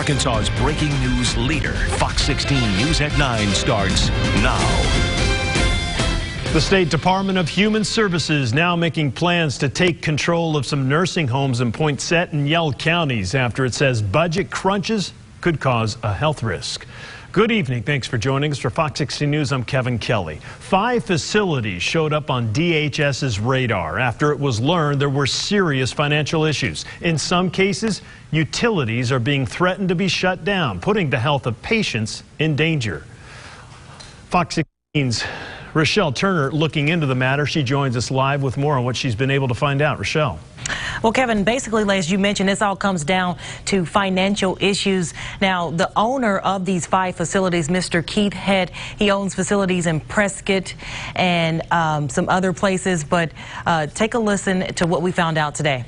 Arkansas's breaking news leader. Fox 16 News at 9 starts now. The State Department of Human Services now making plans to take control of some nursing homes in Poinsett and Yell counties after it says budget crunches could cause a health risk. Good evening. Thanks for joining us. For Fox 16 News, I'm Kevin Kelly. 5 facilities showed up on DHS's radar after it was learned there were serious financial issues. In some cases, utilities are being threatened to be shut down, putting the health of patients in danger. Fox 16's Rochelle Turner looking into the matter. She joins us live with more on what she's been able to find out. Rochelle. Well, Kevin, basically, as you mentioned, this all comes down to financial issues. Now, the owner of these 5 facilities, Mr. Keith Head, he owns facilities in Prescott and some other places. But take a listen to what we found out today.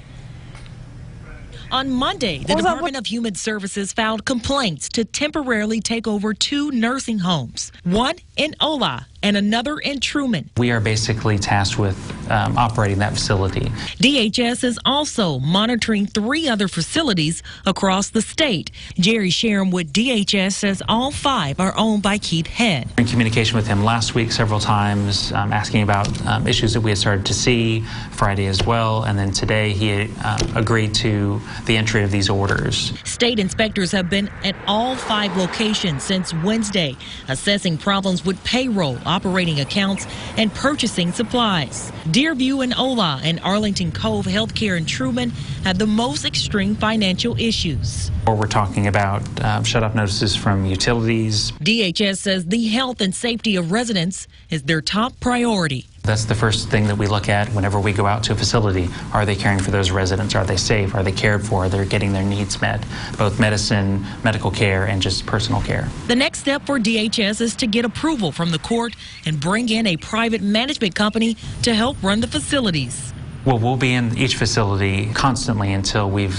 On Monday, the Department of Human Services filed complaints to temporarily take over 2 nursing homes, one in Ola and another in Truman. We are basically tasked with operating that facility. DHS is also monitoring 3 other facilities across the state. Jerry Sharon with DHS says all 5 are owned by Keith Head. In communication with him last week several times, asking about issues that we had started to see, Friday as well, and then today he agreed to the entry of these orders. State inspectors have been at all 5 locations since Wednesday, assessing problems with payroll, operating accounts, and purchasing supplies. Deerview and Ola and Arlington Cove Healthcare in Truman had the most extreme financial issues. We're talking about shut-off notices from utilities. DHS says the health and safety of residents is their top priority. That's the first thing that we look at whenever we go out to a facility. Are they caring for those residents? Are they safe? Are they cared for? Are they getting their needs met? Both medicine, medical care, and just personal care. The next step for DHS is to get approval from the court and bring in a private management company to help run the facilities. Well, we'll be in each facility constantly until we're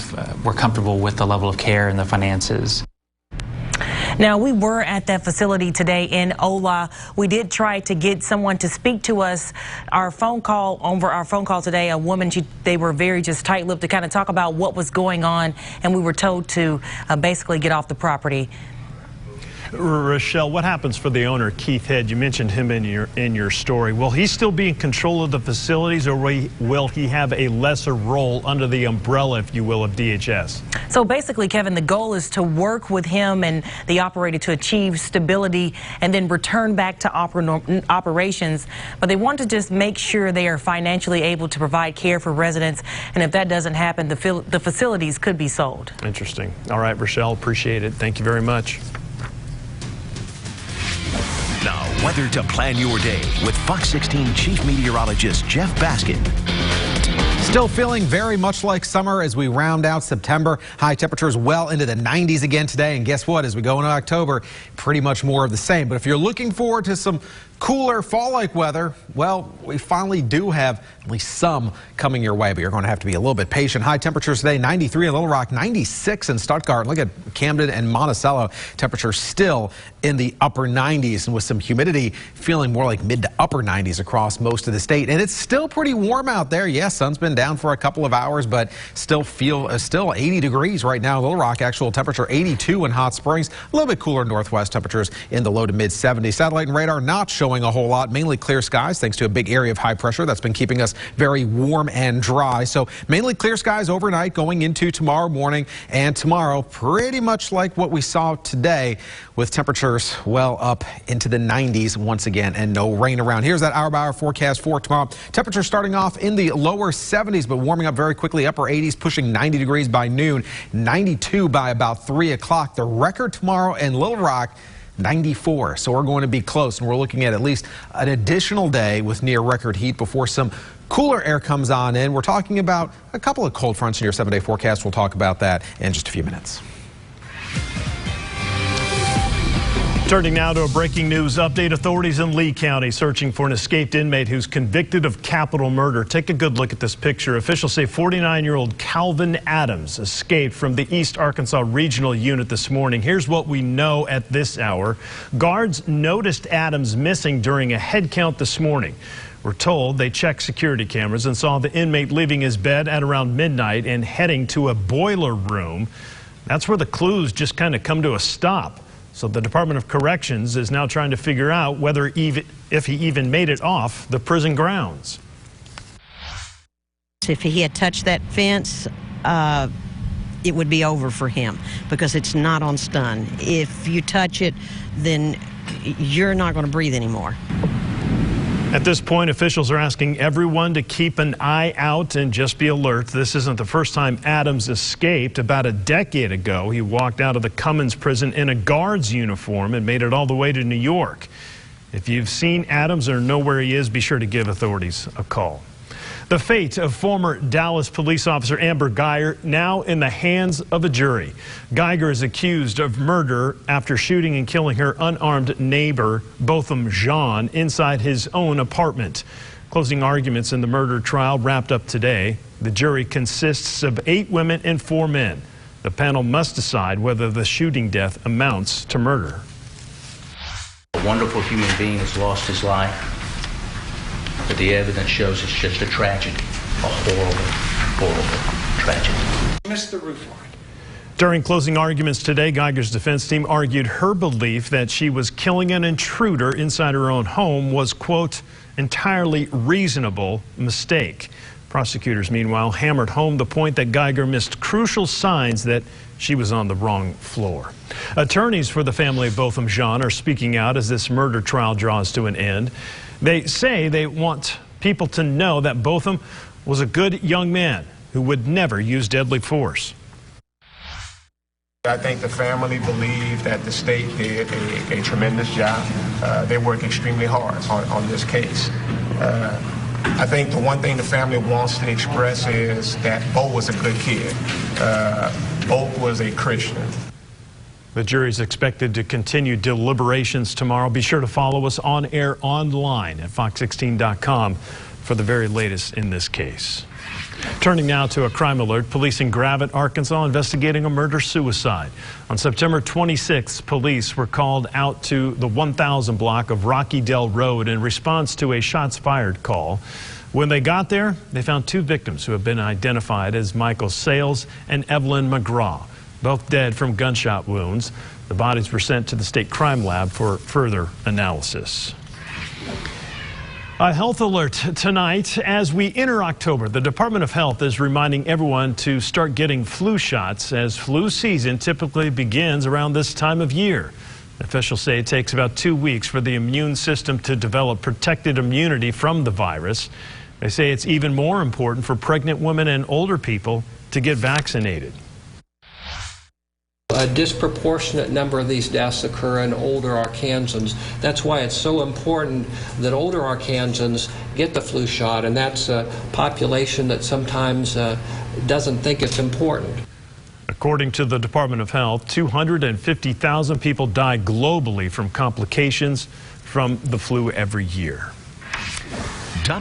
comfortable with the level of care and the finances. Now, we were at that facility today in Ola. We did try to get someone to speak to us. Over our phone call today, a woman, they were very just tight-lipped to kind of talk about what was going on, and we were told to basically get off the property. Rochelle, what happens for the owner, Keith Head? You mentioned him in your story. Will he still be in control of the facilities, or will he have a lesser role under the umbrella, if you will, of DHS? So basically, Kevin, the goal is to work with him and the operator to achieve stability and then return back to operations. But they want to just make sure they are financially able to provide care for residents. And if that doesn't happen, the facilities could be sold. Interesting. All right, Rochelle, appreciate it. Thank you very much. Now, weather to plan your day with Fox 16 Chief Meteorologist Jeff Baskin. Still feeling very much like summer as we round out September. High temperatures well into the 90s again today. And guess what? As we go into October, pretty much more of the same. But if you're looking forward to some cooler fall-like weather, well, we finally do have at least some coming your way, but you're going to have to be a little bit patient. High temperatures today, 93 in Little Rock, 96 in Stuttgart. Look at Camden and Monticello. Temperatures still in the upper 90s, and with some humidity feeling more like mid to upper 90s across most of the state. And it's still pretty warm out there. Yes, sun's been down for a couple of hours, but still 80 degrees right now in Little Rock. Actual temperature 82 in Hot Springs. A little bit cooler northwest temperatures in the low to mid 70s. Satellite and radar not showing a whole lot, mainly clear skies thanks to a big area of high pressure that's been keeping us very warm and dry. So mainly clear skies overnight going into tomorrow morning, and tomorrow pretty much like what we saw today, with temperatures well up into the 90s once again and no rain around. Here's that hour-by-hour forecast for tomorrow. Temperatures starting off in the lower 70s but warming up very quickly, upper 80s, pushing 90 degrees by noon, 92 by about 3 o'clock. The record tomorrow in Little Rock, 94. So we're going to be close, and we're looking at least an additional day with near record heat before some cooler air comes on in. We're talking about a couple of cold fronts in your 7-day forecast. We'll talk about that in just a few minutes. Turning now to a breaking news update. Authorities in Lee County searching for an escaped inmate who's convicted of capital murder. Take a good look at this picture. Officials say 49-year-old Calvin Adams escaped from the East Arkansas Regional Unit this morning. Here's what we know at this hour. Guards noticed Adams missing during a head count this morning. We're told they checked security cameras and saw the inmate leaving his bed at around midnight and heading to a boiler room. That's where the clues just kind of come to a stop. So the Department of Corrections is now trying to figure out whether if he even made it off the prison grounds. If he had touched that fence, it would be over for him because it's not on stun. If you touch it, then you're not going to breathe anymore. At this point, officials are asking everyone to keep an eye out and just be alert. This isn't the first time Adams escaped. About a decade ago, he walked out of the Cummins prison in a guard's uniform and made it all the way to New York. If you've seen Adams or know where he is, be sure to give authorities a call. The fate of former Dallas police officer Amber Guyger now in the hands of a jury. Guyger is accused of murder after shooting and killing her unarmed neighbor, Botham Jean, inside his own apartment. Closing arguments in the murder trial wrapped up today. The jury consists of 8 women and 4 men. The panel must decide whether the shooting death amounts to murder. A wonderful human being has lost his life. But the evidence shows it's just a tragedy, a horrible, horrible tragedy. Missed the roof line. During closing arguments today, Guyger's defense team argued her belief that she was killing an intruder inside her own home was, quote, entirely reasonable mistake. Prosecutors, meanwhile, hammered home the point that Guyger missed crucial signs that she was on the wrong floor. Attorneys for the family of Botham Jean are speaking out as this murder trial draws to an end. They say they want people to know that Botham was a good young man who would never use deadly force. I think the family believe that the state did a tremendous job. They worked extremely hard on this case. I think the one thing the family wants to express is that Bo was a good kid. Bo was a Christian. The jury is expected to continue deliberations tomorrow. Be sure to follow us on air online at fox16.com for the very latest in this case. Turning now to a crime alert. Police in Gravette, Arkansas, investigating a murder-suicide. On September 26th, police were called out to the 1000 block of Rocky Dell Road in response to a shots fired call. When they got there, they found 2 victims who have been identified as Michael Sales and Evelyn McGraw, both dead from gunshot wounds. The bodies were sent to the state crime lab for further analysis. A health alert tonight. As we enter October, the Department of Health is reminding everyone to start getting flu shots, as flu season typically begins around this time of year. Officials say it takes about 2 weeks for the immune system to develop protected immunity from the virus. They say it's even more important for pregnant women and older people to get vaccinated. A disproportionate number of these deaths occur in older Arkansans. That's why it's so important that older Arkansans get the flu shot, and that's a population that sometimes doesn't think it's important. According to the Department of Health, 250,000 people die globally from complications from the flu every year.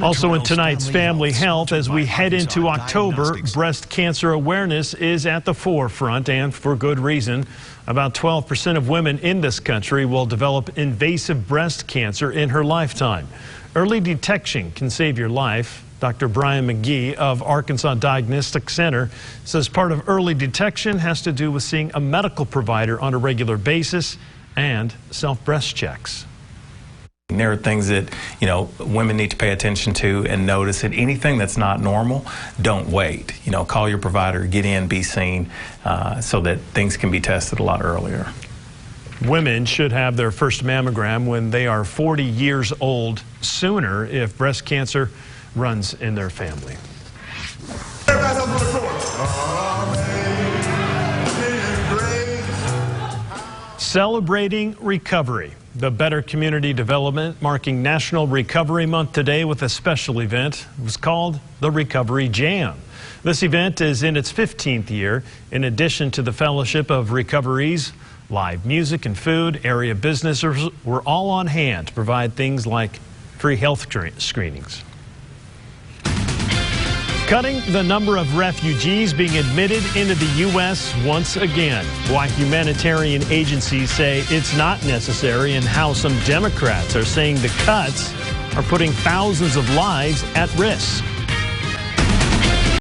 Also in tonight's Family Health, as we head into October, breast cancer awareness is at the forefront, and for good reason. About 12% of women in this country will develop invasive breast cancer in her lifetime. Early detection can save your life. Dr. Brian McGee of Arkansas Diagnostic Center says part of early detection has to do with seeing a medical provider on a regular basis and self-breast checks. There are things that, women need to pay attention to and notice. And anything that's not normal, don't wait. Call your provider, get in, be seen, so that things can be tested a lot earlier. Women should have their first mammogram when they are 40 years old, sooner if breast cancer runs in their family. Celebrating recovery. The Better Community Development marking National Recovery Month today with a special event. It was called the Recovery Jam. This event is in its 15th year. In addition to the Fellowship of Recoveries, live music and food, area businesses were all on hand to provide things like free health screenings. Cutting the number of refugees being admitted into the U.S. once again. Why humanitarian agencies say it's not necessary, and how some Democrats are saying the cuts are putting thousands of lives at risk.